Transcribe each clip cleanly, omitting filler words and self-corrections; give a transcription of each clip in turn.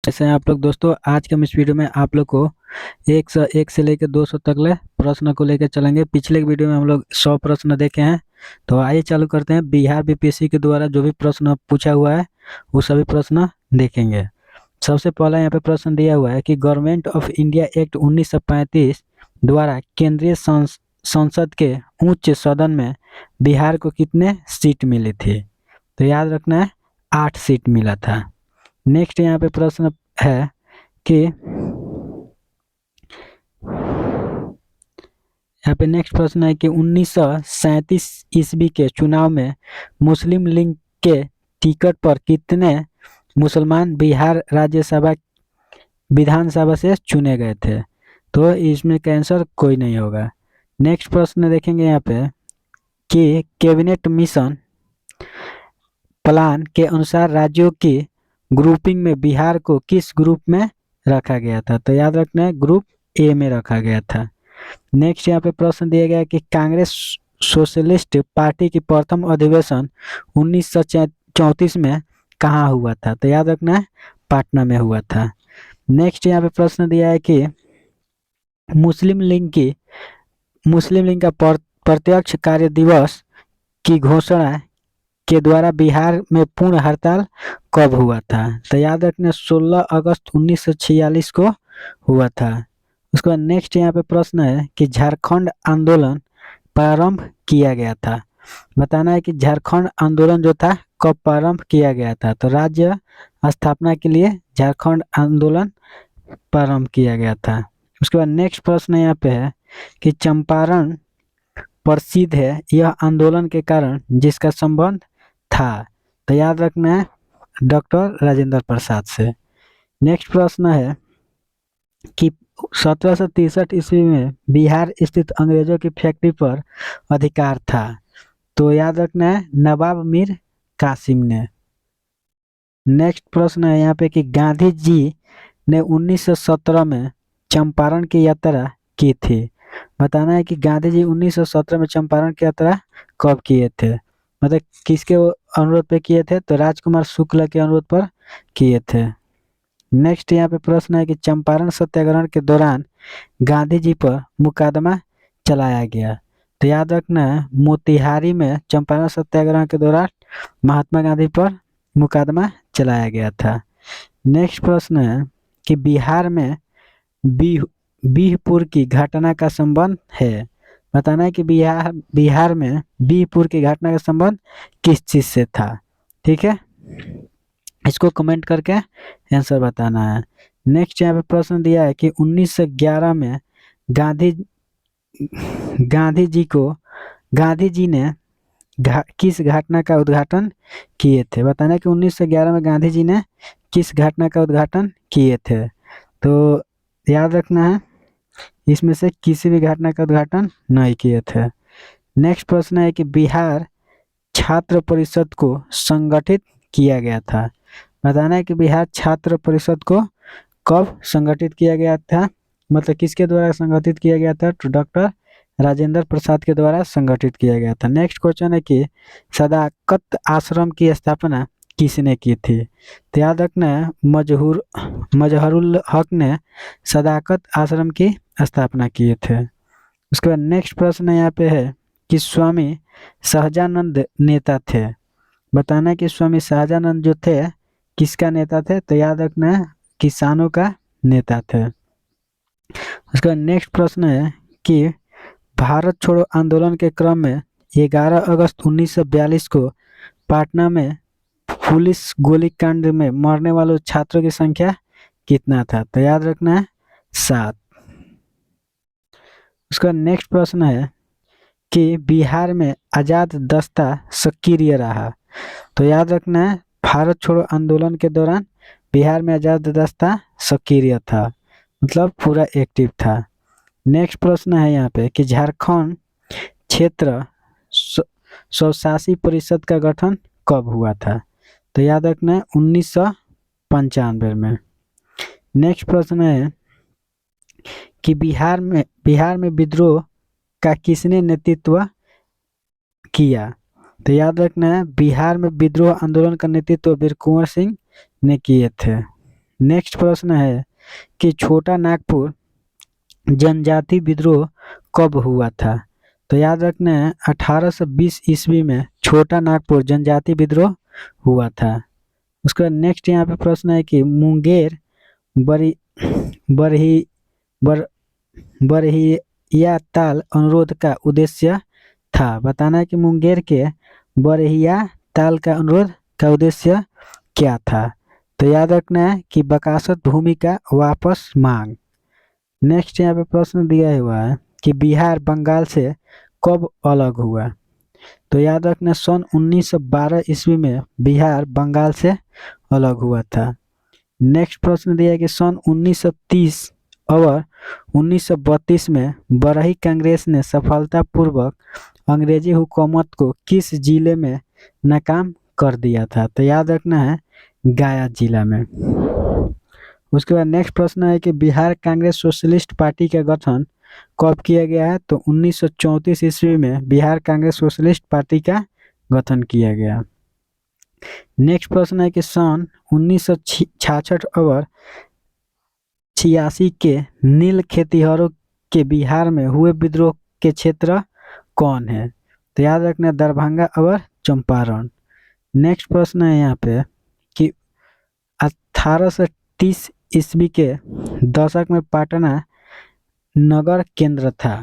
कैसे हैं आप लोग दोस्तों। आज के हम इस वीडियो में आप लोग को 101 से लेकर 200 तक ले प्रश्न को लेकर चलेंगे। पिछले वीडियो में हम लोग 100 प्रश्न देखे हैं। तो आइए चालू करते हैं। बिहार बीपीएससी के द्वारा जो भी प्रश्न पूछा हुआ है वो सभी प्रश्न देखेंगे। सबसे पहला यहाँ पे प्रश्न दिया हुआ है कि गवर्नमेंट ऑफ इंडिया एक्ट 1935 द्वारा केंद्रीय संसद के उच्च सदन में बिहार को कितने सीट मिली थी। तो याद रखना है 8 सीट मिला था। नेक्स्ट यहाँ पे प्रश्न है कि यहाँ पे नेक्स्ट प्रश्न है कि 1937 ईस्वी के चुनाव में मुस्लिम लीग के टिकट पर कितने मुसलमान बिहार राज्यसभा विधानसभा से चुने गए थे। तो इसमें का आंसर कोई नहीं होगा। नेक्स्ट प्रश्न देखेंगे यहाँ पे कि कैबिनेट मिशन प्लान के अनुसार राज्यों की ग्रुपिंग में बिहार को किस ग्रुप में रखा गया था। तो याद रखना है ग्रुप ए में रखा गया था। नेक्स्ट यहाँ पे प्रश्न दिया गया कि कांग्रेस सोशलिस्ट पार्टी की प्रथम अधिवेशन 1934 में कहाँ हुआ था। तो याद रखना है पटना में हुआ था। नेक्स्ट यहाँ पे प्रश्न दिया है कि मुस्लिम लीग का प्रत्यक्ष कार्य दिवस की घोषणा के द्वारा बिहार में पूर्ण हड़ताल कब हुआ था। तो याद रखना 16 अगस्त 1946 को हुआ था। उसके बाद नेक्स्ट यहाँ पे प्रश्न है कि झारखंड आंदोलन प्रारंभ किया गया था। बताना है कि झारखंड आंदोलन जो था कब प्रारंभ किया गया था। तो राज्य स्थापना के लिए झारखंड आंदोलन प्रारंभ किया गया था। उसके बाद नेक्स्ट प्रश्न यहाँ पे है कि चंपारण प्रसिद्ध है यह आंदोलन के कारण जिसका संबंध था। तो याद रखना है डॉक्टर राजेंद्र प्रसाद से। नेक्स्ट प्रश्न है कि 1763 ईस्वी में बिहार स्थित अंग्रेजों की फैक्ट्री पर अधिकार था। तो याद रखना है नवाब मीर कासिम ने। नेक्स्ट प्रश्न है यहाँ पे कि गांधी जी ने 1917 में चंपारण की यात्रा की थी। बताना है कि गांधी जी 1917 में चंपारण की यात्रा कब किए थे, मतलब किसके अनुरोध पे किए थे। तो राजकुमार शुक्ल के अनुरोध पर किए थे। नेक्स्ट यहाँ पे प्रश्न है कि चंपारण सत्याग्रह के दौरान गांधी जी पर मुकदमा चलाया गया। तो याद रखना है मोतिहारी में चंपारण सत्याग्रह के दौरान महात्मा गांधी पर मुकदमा चलाया गया था। नेक्स्ट प्रश्न है कि बिहार में बीहपुर की घटना का संबंध है। बताना है कि बिहार में बीहपुर की घटना का संबंध किस चीज से था। ठीक है, इसको कमेंट करके आंसर बताना है। नेक्स्ट यहाँ पे प्रश्न दिया है कि 1911 में गांधी गांधी जी ने किस घटना का उद्घाटन किए थे। बताना है कि 1911 में गांधी जी ने किस घटना का उद्घाटन किए थे। तो याद रखना है इसमें से किसी भी घटना का उद्घाटन नहीं किए थे। नेक्स्ट प्रश्न है कि बिहार छात्र परिषद को संगठित किया गया था। बताना है कि बिहार छात्र परिषद को कब संगठित किया गया था, मतलब किसके द्वारा संगठित किया गया था। तो डॉक्टर राजेंद्र प्रसाद के द्वारा संगठित किया गया था। नेक्स्ट क्वेश्चन है कि सदाकत आश्रम की स्थापना किसने की थी। तो याद रखना है मजहरुल हक ने सदाकत आश्रम की स्थापना किए थे। उसके बाद नेक्स्ट प्रश्न यहाँ पे है कि स्वामी सहजानंद नेता थे। बताना है कि स्वामी सहजानंद जो थे किसका नेता थे। तो याद रखना है किसानों का नेता थे। उसका नेक्स्ट प्रश्न है कि भारत छोड़ो आंदोलन के क्रम में 11 अगस्त 1942 को पटना में पुलिस गोलीकांड में मरने वाले छात्रों की संख्या कितना था। तो याद रखना है 7। उसका नेक्स्ट प्रश्न है कि बिहार में आजाद दस्ता सक्रिय रहा। तो याद रखना है भारत छोड़ो आंदोलन के दौरान बिहार में आजाद दस्ता सक्रिय था, मतलब पूरा एक्टिव था। नेक्स्ट प्रश्न है यहाँ पे कि झारखंड क्षेत्र स्वशासी परिषद का गठन कब हुआ था। तो याद रखना है 1995 में। नेक्स्ट प्रश्न है कि बिहार में विद्रोह का किसने नेतृत्व किया। तो याद रखना है बिहार में विद्रोह आंदोलन का नेतृत्व वीर कुंवर सिंह ने किए थे। नेक्स्ट प्रश्न है कि छोटा नागपुर जनजाति विद्रोह कब हुआ था? तो याद रखना है 1820 ईस्वी में छोटा नागपुर जनजाति विद्रोह हुआ था। उसके बाद नेक्स्ट यहाँ पे प्रश्न है कि मुंगेर बरी बरही बर बरहिया ताल अनुरोध का उद्देश्य था। बताना है कि मुंगेर के बरहिया ताल का अनुरोध का उद्देश्य क्या था? तो याद रखना है कि बकासत भूमि का वापस मांग। नेक्स्ट यहाँ पे प्रश्न दिया हुआ है कि बिहार बंगाल से कब अलग हुआ? तो याद रखना सन 1912 ईस्वी में बिहार बंगाल से अलग हुआ था। नेक्स्ट प्रश्न दिया है कि सन 1930 और 1932 में बरही कांग्रेस ने सफलतापूर्वक अंग्रेजी हुकूमत को किस जिले में नाकाम कर दिया था? तो याद रखना है गया जिला में। उसके बाद नेक्स्ट प्रश्न है कि बिहार कांग्रेस सोशलिस्ट पार्टी का गठन कब किया गया है? तो 1934 ईस्वी में बिहार कांग्रेस सोशलिस्ट पार्टी का गठन किया गया। नेक्स्ट प्रश्न है कि सन 1966 और 86 के नील खेतिहरों के बिहार में हुए विद्रोह के क्षेत्र कौन है? तो याद रखना दरभंगा और चंपारण। नेक्स्ट प्रश्न है यहाँ पे कि 1830 ईस्वी के दशक में पटना नगर केंद्र था।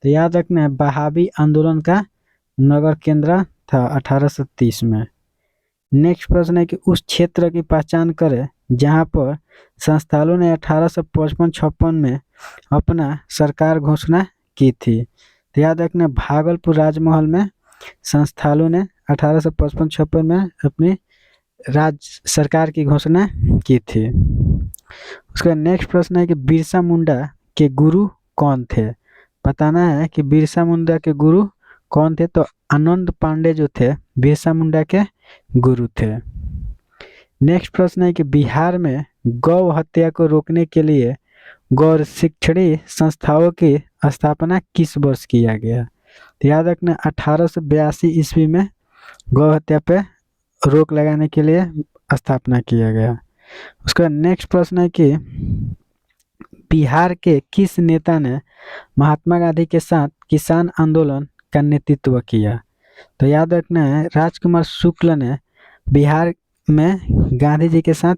तो याद रखना है बहावी आंदोलन का नगर केंद्र था 1830 में। नेक्स्ट प्रश्न है कि उस क्षेत्र की पहचान करें जहां पर संस्थानों ने 1855-56 में अपना सरकार घोषणा की थी। तो याद रखना भागलपुर राजमहल में संस्थानों ने 1855-56 में अपनी राज्य सरकार की घोषणा की थी। उसका नेक्स्ट प्रश्न है कि बिरसा मुंडा के गुरु कौन थे? बताना है कि बिरसा मुंडा के गुरु कौन थे? तो आनंद पांडे जो थे बिरसा मुंडा के गुरु थे। नेक्स्ट प्रश्न है कि बिहार में गौ हत्या को रोकने के लिए गौ शिक्षणी संस्थाओं की स्थापना किस वर्ष किया गया? तो याद रखना 1882 ईस्वी में गौ हत्या पे रोक लगाने के लिए स्थापना किया गया। उसका नेक्स्ट प्रश्न है कि बिहार के किस नेता ने महात्मा गांधी के साथ किसान आंदोलन का नेतृत्व किया? तो याद रखना है राजकुमार शुक्ल ने बिहार में गांधी जी के साथ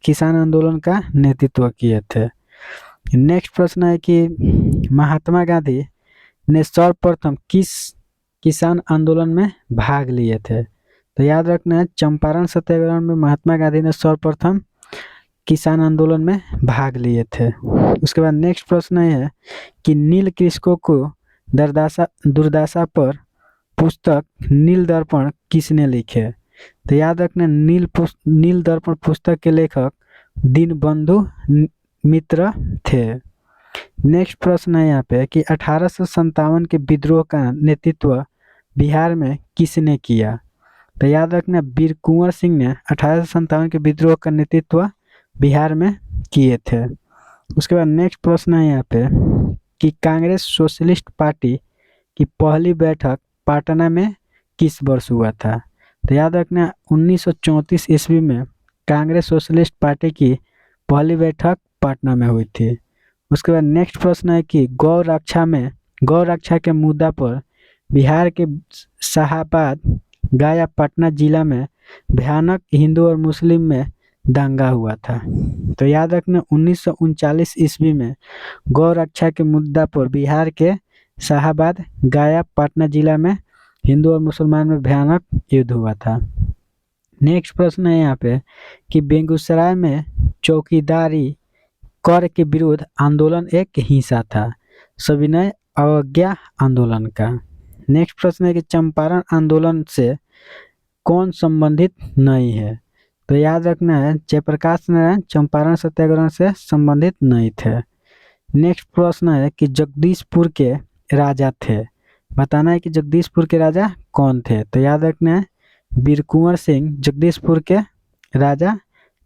किसान आंदोलन का नेतृत्व किए थे। नेक्स्ट प्रश्न है कि महात्मा गांधी ने सर्वप्रथम किस किसान आंदोलन में भाग लिए थे? तो याद रखना है चंपारण सत्याग्रह में महात्मा गांधी ने सर्वप्रथम किसान आंदोलन में भाग लिए थे। उसके बाद नेक्स्ट प्रश्न है कि नील कृषकों को दुर्दशा पर पुस्तक नील दर्पण किसने लिखे? तो याद रखना नील दर्पण पुस्तक के लेखक दीनबंधु मित्र थे। नेक्स्ट प्रश्न है यहाँ पे कि 1857 के विद्रोह का नेतृत्व बिहार में किसने किया? तो याद रखना वीर कुंवर सिंह ने 1857 के विद्रोह का नेतृत्व बिहार में किए थे। उसके बाद नेक्स्ट प्रश्न है यहाँ पे कि कांग्रेस सोशलिस्ट पार्टी की पहली बैठक पटना में किस वर्ष हुआ था? तो याद रखना 1934 ईस्वी में कांग्रेस सोशलिस्ट पार्टी की पहली बैठक पटना में हुई थी। उसके बाद नेक्स्ट प्रश्न है कि गौ रक्षा के मुद्दा पर बिहार के शाहाबाद गया पटना जिला में भयानक हिंदू और मुस्लिम में दंगा हुआ था। तो याद रखना 1939 ईस्वी में गौ रक्षा के मुद्दा पर बिहार के शाहाबाद गया पटना जिला में हिंदू और मुसलमान में भयानक युद्ध हुआ था। नेक्स्ट प्रश्न है यहाँ पे कि बेगूसराय में चौकीदारी कर के विरोध आंदोलन एक हिस्सा था सविनय अवज्ञा आंदोलन का। नेक्स्ट प्रश्न है कि चंपारण आंदोलन से कौन संबंधित नहीं है? तो याद रखना है जयप्रकाश नारायण चंपारण सत्याग्रह से संबंधित नहीं थे। नेक्स्ट प्रश्न है कि जगदीशपुर के राजा थे। बताना है कि जगदीशपुर के राजा कौन थे? तो याद रखना है वीर कुंवर सिंह जगदीशपुर के राजा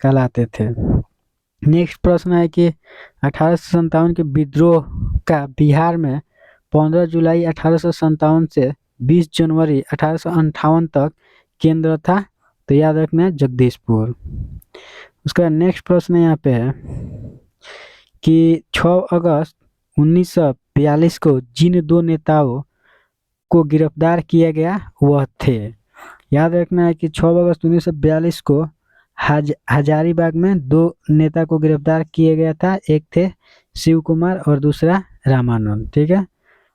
कहलाते थे। नेक्स्ट प्रश्न है कि 1857 के विद्रोह का बिहार में 15 जुलाई 1857 से 20 जनवरी 1858 तक केंद्र था। तो याद रखना है जगदीशपुर। उसका नेक्स्ट प्रश्न यहाँ पे है कि 6 अगस्त 1942 को जिन दो नेताओं को गिरफ्तार किया गया वह थे। याद रखना है कि 6 अगस्त 1942 को हजारीबाग में दो नेता को गिरफ्तार किया गया था। एक थे शिव कुमार और दूसरा रामानंद। ठीक है।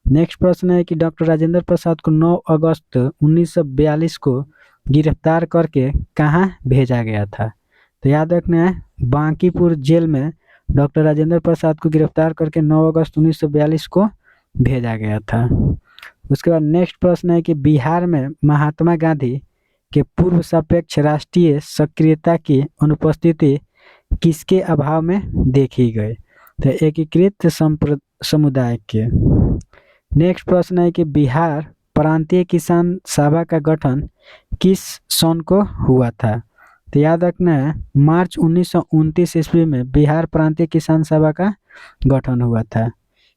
नेक्स्ट प्रश्न है कि डॉक्टर राजेंद्र प्रसाद को 9 अगस्त 1942 को गिरफ्तार करके कहाँ भेजा गया था। तो याद रखना है बांकीपुर जेल में डॉक्टर राजेंद्र प्रसाद को गिरफ्तार करके 9 अगस्त 1942 को भेजा गया था। उसके बाद नेक्स्ट प्रश्न है कि बिहार में महात्मा गांधी के पूर्व सापेक्ष राष्ट्रीय सक्रियता की अनुपस्थिति किसके अभाव में देखी गई। तो एकीकृत समुदाय के। नेक्स्ट प्रश्न है कि बिहार प्रांतीय किसान सभा का गठन किस सन को हुआ था। तो याद रखना है मार्च 1929 ईस्वी में बिहार प्रांतीय किसान सभा का गठन हुआ था।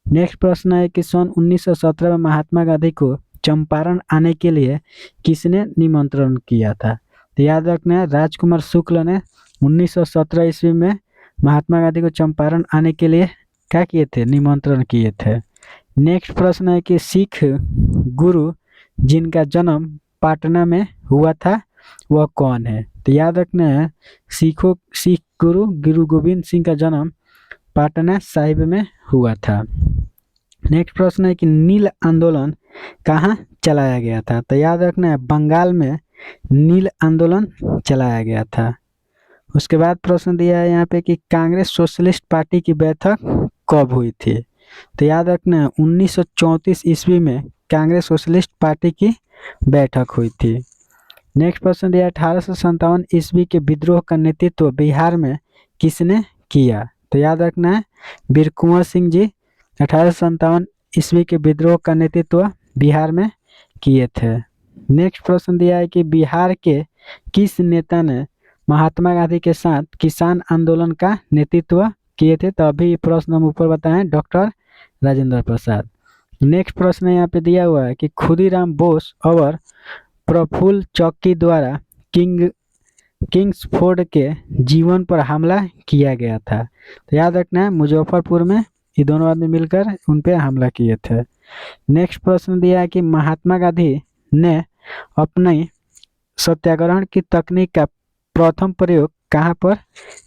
नेक्स्ट प्रश्न है कि सन 1917 में महात्मा गांधी को चंपारण आने के लिए किसने निमंत्रण किया था। तो याद रखना है राजकुमार शुक्ल ने 1917 ईस्वी में महात्मा गांधी को चंपारण आने के लिए क्या किए थे, निमंत्रण किए थे। नेक्स्ट प्रश्न है कि सिख गुरु जिनका जन्म पटना में हुआ था वह कौन है। तो याद रखना है सिख गुरु गुरु गोविंद सिंह का जन्म पटना साहिब में हुआ था। नेक्स्ट प्रश्न है कि नील आंदोलन कहाँ चलाया गया था। तो याद रखना है बंगाल में नील आंदोलन चलाया गया था। उसके बाद प्रश्न दिया है यहाँ पे कि कांग्रेस सोशलिस्ट पार्टी की बैठक कब हुई थी। तो याद रखना है 1934 ईस्वी में कांग्रेस सोशलिस्ट पार्टी की बैठक हुई थी। नेक्स्ट प्रश्न दिया 1857 ईस्वी के विद्रोह का नेतृत्व बिहार में किसने किया। तो याद रखना है वीर कुंवर सिंह जी 1857 ईस्वी के विद्रोह का नेतृत्व बिहार में किए थे। नेक्स्ट प्रश्न दिया है कि बिहार के किस नेता ने महात्मा गांधी के साथ किसान आंदोलन का नेतृत्व किए थे। तो अभी प्रश्न हम ऊपर बताएं डॉक्टर राजेंद्र प्रसाद। नेक्स्ट प्रश्न यहाँ पे दिया हुआ है कि खुदीराम बोस और प्रफुल्ल चौकी द्वारा किंग्सफोर्ड के जीवन पर हमला किया गया था। तो याद रखना है मुजफ्फरपुर में ये दोनों आदमी मिलकर उन पे हमला किए थे। नेक्स्ट प्रश्न दिया है कि महात्मा गांधी ने अपने सत्याग्रह की तकनीक का प्रथम प्रयोग कहाँ पर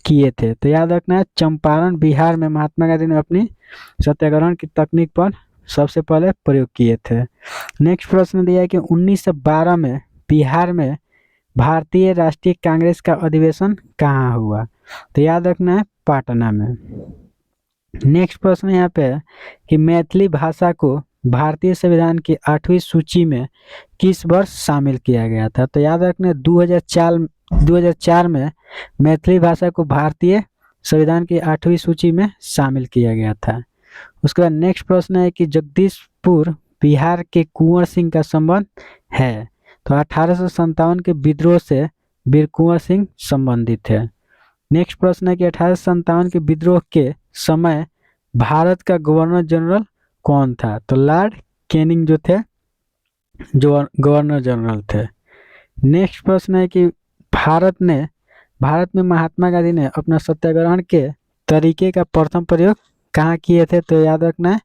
किए थे। तो याद रखना है चंपारण बिहार में महात्मा गांधी ने अपनी सत्याग्रह की तकनीक पर सबसे पहले प्रयोग किए थे। नेक्स्ट प्रश्न दिया है कि 1912 में बिहार में भारतीय राष्ट्रीय कांग्रेस का अधिवेशन कहाँ हुआ। तो याद रखना है पटना में। नेक्स्ट प्रश्न यहाँ पे है कि मैथिली भाषा को भारतीय संविधान की 8वीं सूची में किस वर्ष शामिल किया गया था। तो याद रखना 2004 में मैथिली भाषा को भारतीय संविधान की 8वीं सूची में शामिल किया गया था। उसके बाद नेक्स्ट प्रश्न है कि जगदीशपुर बिहार के कुंवर सिंह का संबंध है। तो 1857 के विद्रोह से वीर कुंवर सिंह संबंधित है। नेक्स्ट प्रश्न है कि 1857 के विद्रोह के समय भारत का गवर्नर जनरल कौन था। तो लॉर्ड कैनिंग जो थे जो गवर्नर जनरल थे। नेक्स्ट प्रश्न है कि भारत में महात्मा गांधी ने अपना सत्याग्रह के तरीके का प्रथम प्रयोग कहाँ किए थे। तो याद रखना है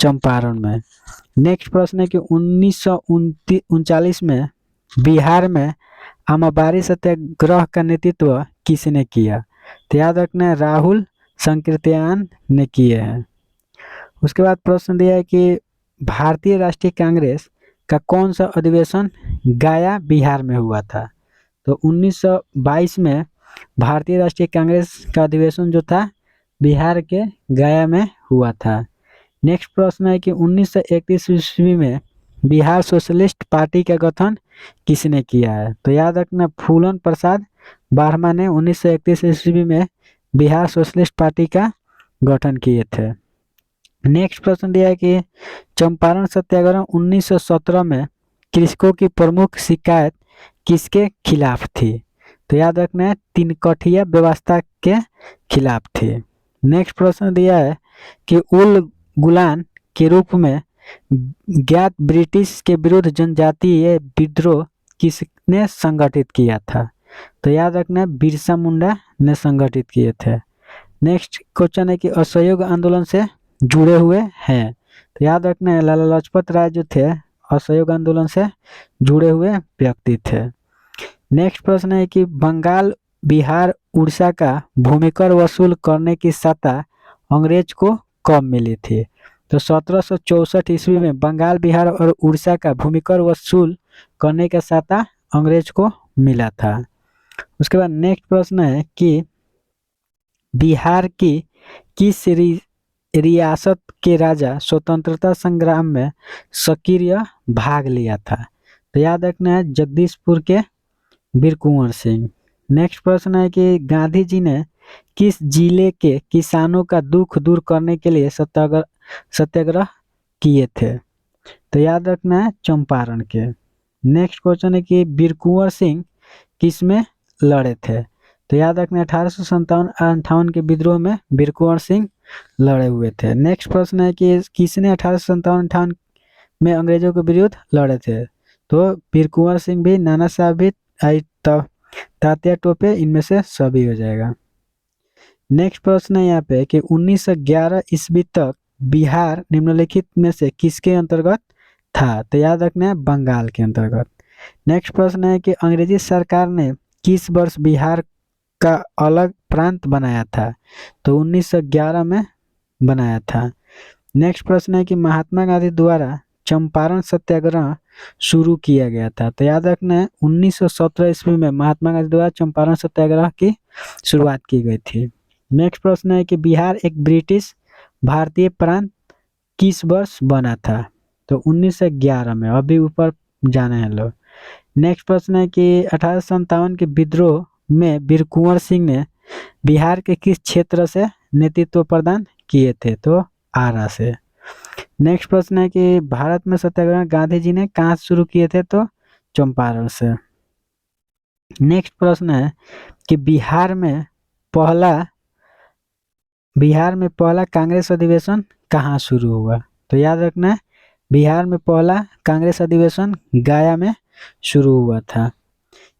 चंपारण में। नेक्स्ट प्रश्न है कि 1939 में बिहार में अमाबारी सत्याग्रह का नेतृत्व किसने किया। तो याद रखना है राहुल संकृत्यान ने किए हैं। उसके बाद प्रश्न दिया है कि भारतीय राष्ट्रीय कांग्रेस का कौन सा अधिवेशन गया बिहार में हुआ था। तो 1922 में भारतीय राष्ट्रीय कांग्रेस का अधिवेशन जो था बिहार के गया में हुआ था। नेक्स्ट प्रश्न है कि 1931 ईस्वी में बिहार सोशलिस्ट पार्टी का गठन किसने किया है। तो याद रखना फूलन प्रसाद बारहमा ने 1931 ईस्वी में बिहार सोशलिस्ट पार्टी का गठन किए थे। नेक्स्ट प्रश्न दिया है कि चंपारण सत्याग्रह 1917 में कृषकों की प्रमुख शिकायत किसके खिलाफ थी। तो याद रखना है तिनकठिया व्यवस्था के खिलाफ थी। नेक्स्ट प्रश्न दिया है कि उल गुलान के रूप में ज्ञात ब्रिटिश के विरुद्ध जनजातीय विद्रोह किसने संगठित किया था। तो याद रखना बिरसा मुंडा ने संगठित किए थे। नेक्स्ट क्वेश्चन है कि असहयोग आंदोलन से जुड़े हुए हैं, तो याद रखना है लाला लाजपत राय जो थे असहयोग आंदोलन से जुड़े हुए व्यक्ति थे। नेक्स्ट प्रश्न है कि बंगाल, बिहार, उड़ीसा का भूमिकर वसूल करने की सत्ता अंग्रेज को कब मिली थी? तो 1764 ईस्वी में बंगाल, बिहार और उड़ीसा का भूमिकर वसूल करने का सत्ता अंग्रेज को मिला था। उसके बाद नेक्स्ट प्रश्न है कि बिहार की किस रियासत के राजा स्वतंत्रता संग्राम में सक्रिय भाग लिया था? तो याद रखना है जगदीशपुर के वीर कुंवर सिंह। नेक्स्ट प्रश्न है कि गांधी जी ने किस जिले के किसानों का दुख दूर करने के लिए सत्याग्रह किए थे? तो याद रखना है चंपारण के। नेक्स्ट क्वेश्चन है कि वीर कुंवर सिंह किस में लड़े थे? तो याद रखना 1857-58 के विद्रोह में वीर कुंवर सिंह लड़े हुए थे। नेक्स्ट प्रश्न है कि किसने 1857-58 में अंग्रेजों के विरुद्ध लड़े थे? तो वीर कुंवर सिंह भी, नाना साहब भी, तात्या टोपे, इनमें से सभी हो जाएगा। नेक्स्ट प्रश्न है यहाँ पे कि 1911 ईस्वी तक बिहार निम्नलिखित में से किसके अंतर्गत था? तो याद रखना है बंगाल के अंतर्गत। नेक्स्ट प्रश्न है कि अंग्रेजी सरकार ने किस वर्ष बिहार का अलग प्रांत बनाया था? तो 1911 में बनाया था। नेक्स्ट प्रश्न है कि महात्मा गांधी द्वारा चंपारण सत्याग्रह शुरू किया गया था? तो याद रखना है 1917 ईस्वी में महात्मा गांधी द्वारा चंपारण सत्याग्रह की शुरुआत की गई थी। नेक्स्ट प्रश्न है कि बिहार एक ब्रिटिश भारतीय प्रांत किस वर्ष बना था? तो 1911 में, अभी ऊपर जाना है लोग। नेक्स्ट प्रश्न है कि 1857 के विद्रोह में वीर कुंवर सिंह ने बिहार के किस क्षेत्र से नेतृत्व प्रदान किए थे? तो आरा से। नेक्स्ट प्रश्न है कि भारत में सत्याग्रह गांधी जी ने कहाँ शुरू किए थे? तो चंपारण से। नेक्स्ट प्रश्न है कि बिहार में पहला कांग्रेस अधिवेशन कहाँ शुरू हुआ? तो याद रखना है बिहार में पहला कांग्रेस अधिवेशन गया में शुरू हुआ था।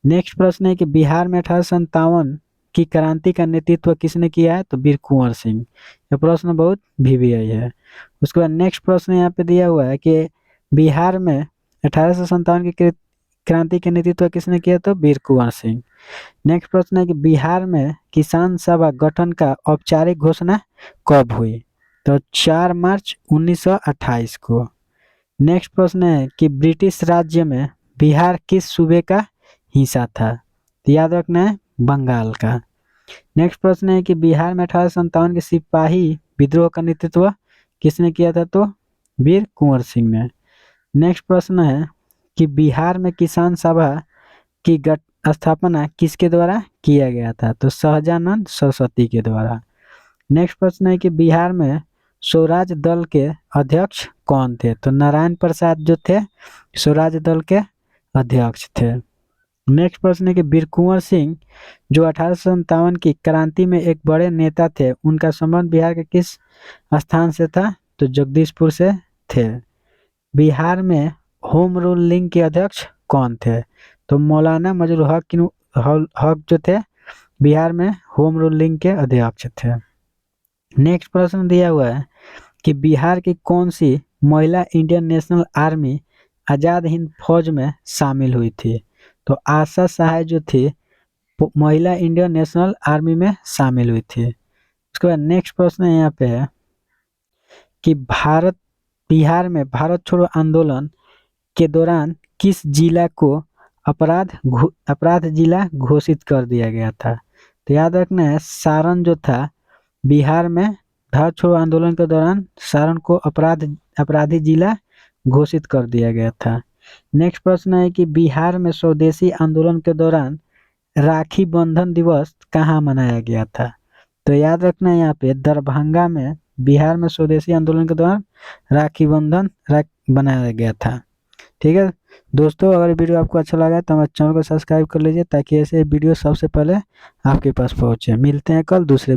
नेक्स्ट प्रश्न है कि बिहार में 1857 की क्रांति का नेतृत्व किसने किया है? तो वीर कुंवर सिंह। यह प्रश्न बहुत VVI है। उसके बाद नेक्स्ट प्रश्न यहाँ पे दिया हुआ है कि बिहार में 1857 की क्रांति का नेतृत्व किसने किया? तो वीर कुंवर सिंह। नेक्स्ट प्रश्न है कि बिहार में किसान सभा गठन का औपचारिक घोषणा कब हुई? तो 4 मार्च 1928 को। नेक्स्ट प्रश्न है कि ब्रिटिश राज्य में बिहार किस सूबे का हिस्सा था? तो याद रखना है बंगाल का। नेक्स्ट प्रश्न है कि बिहार में 1857 के सिपाही विद्रोह का नेतृत्व किसने किया था? तो वीर कुंवर सिंह ने। नेक्स्ट प्रश्न है कि बिहार में किसान सभा की स्थापना किसके द्वारा किया गया था? तो सहजानंद सरस्वती के द्वारा। नेक्स्ट प्रश्न है कि बिहार में स्वराज दल के अध्यक्ष कौन थे? तो नारायण प्रसाद जो थे स्वराज दल के अध्यक्ष थे। नेक्स्ट प्रश्न है कि वीर कुंवर सिंह जो 1857 की क्रांति में एक बड़े नेता थे, उनका संबंध बिहार के किस स्थान से था? तो जगदीशपुर से थे। बिहार में होम रूल लीग के अध्यक्ष कौन थे? तो मौलाना मजरूल हक जो थे बिहार में होम रूल लीग के अध्यक्ष थे। नेक्स्ट प्रश्न दिया हुआ है कि बिहार की कौन सी महिला Indian national army Azad Hind फौज में शामिल हुई थी? तो आशा सहाय जो थी महिला इंडियन नेशनल आर्मी में शामिल हुई थी। उसके बाद नेक्स्ट प्रश्न यहाँ पे है कि बिहार में भारत छोड़ो आंदोलन के दौरान किस जिला को अपराध जिला घोषित कर दिया गया था? तो याद रखना है सारण जो था बिहार में भारत छोड़ो आंदोलन के दौरान सारण को अपराधी जिला घोषित कर दिया गया था। नेक्स्ट प्रश्न है कि बिहार में स्वदेशी आंदोलन के दौरान राखी बंधन दिवस कहाँ मनाया गया था? तो याद रखना है यहाँ पे दरभंगा में बिहार में स्वदेशी आंदोलन के दौरान राखी बंधन बनाया गया था। ठीक है दोस्तों, अगर वीडियो आपको अच्छा लगा तो हमारे चैनल को सब्सक्राइब कर लीजिए ताकि ऐसे वीडियो सबसे पहले आपके पास पहुँचे। मिलते हैं कल दूसरे